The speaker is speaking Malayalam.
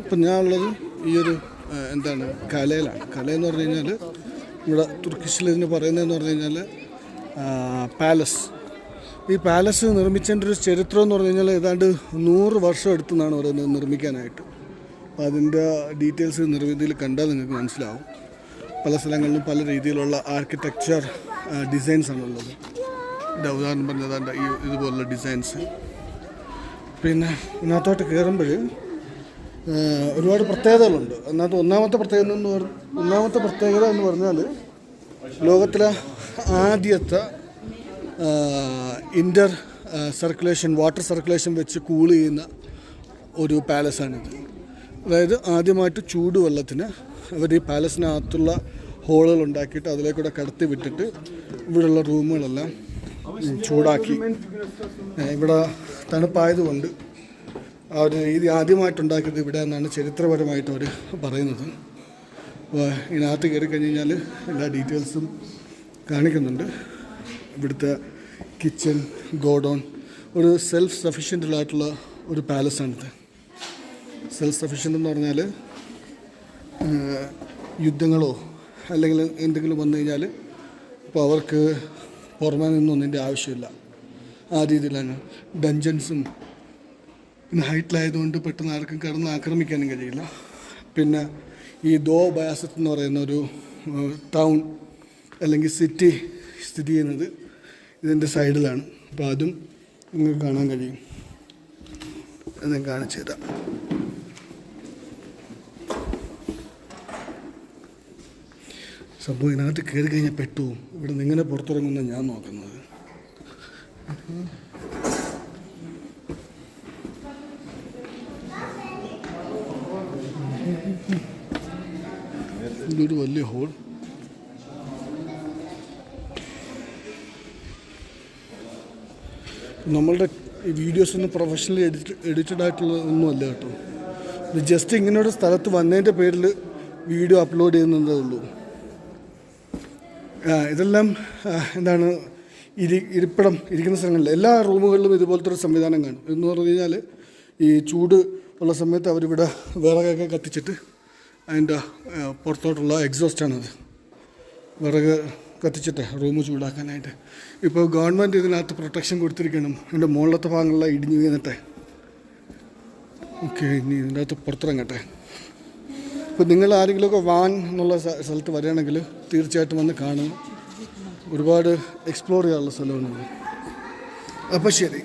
ഇപ്പം ഞാനുള്ളത് ഈ ഒരു എന്താണ് കലയിലാണ്. കലയെന്ന് പറഞ്ഞു കഴിഞ്ഞാൽ ഇവിടെ തുർക്കിഷിൽ ഇതിന് പറയുന്നതെന്ന് പറഞ്ഞു കഴിഞ്ഞാൽ പാലസ്. ഈ പാലസ് നിർമ്മിച്ചതിൻ്റെ ഒരു ചരിത്രം എന്ന് പറഞ്ഞു കഴിഞ്ഞാൽ ഏതാണ്ട് 100 വർഷം എടുത്തെന്നാണ് പറയുന്നത് നിർമ്മിക്കാനായിട്ട്. അപ്പോൾ അതിൻ്റെ ഡീറ്റെയിൽസ് നിർമ്മിതിയിൽ കണ്ടാൽ നിങ്ങൾക്ക് മനസ്സിലാവും. പല സ്ഥലങ്ങളിലും പല രീതിയിലുള്ള ആർക്കിടെക്ചർ ഡിസൈൻസ് ആണുള്ളത്. ഉദാഹരണം പറഞ്ഞതാണ്ട് ഈ ഇതുപോലുള്ള ഡിസൈൻസ്. പിന്നെ ഇതിനകത്തോട്ട് കയറുമ്പോൾ ഒരുപാട് പ്രത്യേകതകളുണ്ട്. അതിനകത്ത് ഒന്നാമത്തെ പ്രത്യേകത എന്ന് പറഞ്ഞാൽ ലോകത്തിലെ ആദ്യത്തെ ഇൻ്റർ സർക്കുലേഷൻ വാട്ടർ സർക്കുലേഷൻ വെച്ച് കൂൾ ചെയ്യുന്ന ഒരു പാലസാണിത്. അതായത് ആദ്യമായിട്ട് ചൂടുവെള്ളത്തിന് അവർ ഈ പാലസിനകത്തുള്ള ഹോളുകൾ ഉണ്ടാക്കിയിട്ട് അതിലേക്കൂടെ കടത്തി വിട്ടിട്ട് ഇവിടെയുള്ള റൂമുകളെല്ലാം ചൂടാക്കി. ഇവിടെ തണുപ്പായതുകൊണ്ട് അവർ ഇത് ആദ്യമായിട്ടുണ്ടാക്കിയത് ഇവിടെ എന്നാണ് ചരിത്രപരമായിട്ട് അവർ പറയുന്നത്. അപ്പോൾ ഇതിനകത്ത് കയറി കഴിഞ്ഞ് കഴിഞ്ഞാൽ എല്ലാ ഡീറ്റെയിൽസും കാണിക്കുന്നുണ്ട്. ഇവിടുത്തെ കിച്ചൺ, ഗോഡൗൺ, ഒരു സെൽഫ് സഫിഷ്യൻ്റായിട്ടുള്ള ഒരു പാലസാണിത്. സെൽഫ് സഫിഷ്യൻ്റ് എന്ന് പറഞ്ഞാൽ യുദ്ധങ്ങളോ അല്ലെങ്കിൽ എന്തെങ്കിലും വന്നു കഴിഞ്ഞാൽ ഇപ്പോൾ അവർക്ക് പുറമേ നിന്നൊന്നിൻ്റെ ആവശ്യമില്ല. ആ രീതിയിലാണ്. ഡഞ്ചൻസും പിന്നെ ഹൈറ്റിലായതുകൊണ്ട് പെട്ടെന്ന് ആർക്കും കടന്ന് ആക്രമിക്കാനും കഴിയില്ല. പിന്നെ ഈ ദോ ബയാസത്ത് എന്ന് പറയുന്ന ഒരു ടൗൺ അല്ലെങ്കിൽ സിറ്റി സ്ഥിതി ചെയ്യുന്നത് ഇതിൻ്റെ സൈഡിലാണ്. അപ്പോൾ അതും നിങ്ങൾക്ക് കാണാൻ കഴിയും. ഞാൻ കാണിച്ചു തരാം. സംഭവം ഇതിനകത്ത് കയറി കഴിഞ്ഞാൽ പെട്ടു. ഇവിടെ നിന്ന് ഇങ്ങനെ പുറത്തിറങ്ങുന്ന ഞാൻ നോക്കുന്നത്. ഇതൊരു വലിയ ഹോൾ. നമ്മളുടെ ഈ വീഡിയോസൊന്നും പ്രൊഫഷണലി എഡിറ്റഡ് ആയിട്ടുള്ളതൊന്നുമല്ല കേട്ടോ. ഇത് ജസ്റ്റ് ഇങ്ങനെ ഒരു സ്ഥലത്ത് വന്നതിൻ്റെ പേരിൽ വീഡിയോ അപ്ലോഡ് ചെയ്യുന്നതേ ഉള്ളൂ. ഇതെല്ലാം എന്താണ് ഇരിക്കുന്ന സ്ഥലങ്ങളിൽ എല്ലാ റൂമുകളിലും ഇതുപോലത്തെ ഒരു സംവിധാനം കാണും. എന്ന് പറഞ്ഞു കഴിഞ്ഞാൽ ഈ ചൂട് ഉള്ള സമയത്ത് അവരിവിടെ വിറകൊക്കെ കത്തിച്ചിട്ട് അതിൻ്റെ പുറത്തോട്ടുള്ള എക്സോസ്റ്റാണത്. വിറക് കത്തിച്ചിട്ട് റൂം ചൂടാക്കാനായിട്ട്. ഇപ്പോൾ ഗവൺമെൻറ് ഇതിനകത്ത് പ്രൊട്ടക്ഷൻ കൊടുത്തിരിക്കണം. ഇതിൻ്റെ മുകളിലത്തെ ഭാഗങ്ങളിലാണ് ഇടിഞ്ഞു വീണിട്ടെ. ഓക്കെ, ഇനി ഇതിൻ്റെ അകത്ത് പുറത്തിറങ്ങട്ടെ. ഇപ്പോൾ നിങ്ങൾ ആരെങ്കിലുമൊക്കെ വാൻ എന്നുള്ള സ്ഥലത്ത് വരികയാണെങ്കിൽ തീർച്ചയായിട്ടും വന്ന് കാണും. ഒരുപാട് എക്സ്പ്ലോർ ചെയ്യാനുള്ള സ്ഥലമാണ്. അപ്പോൾ ശരി.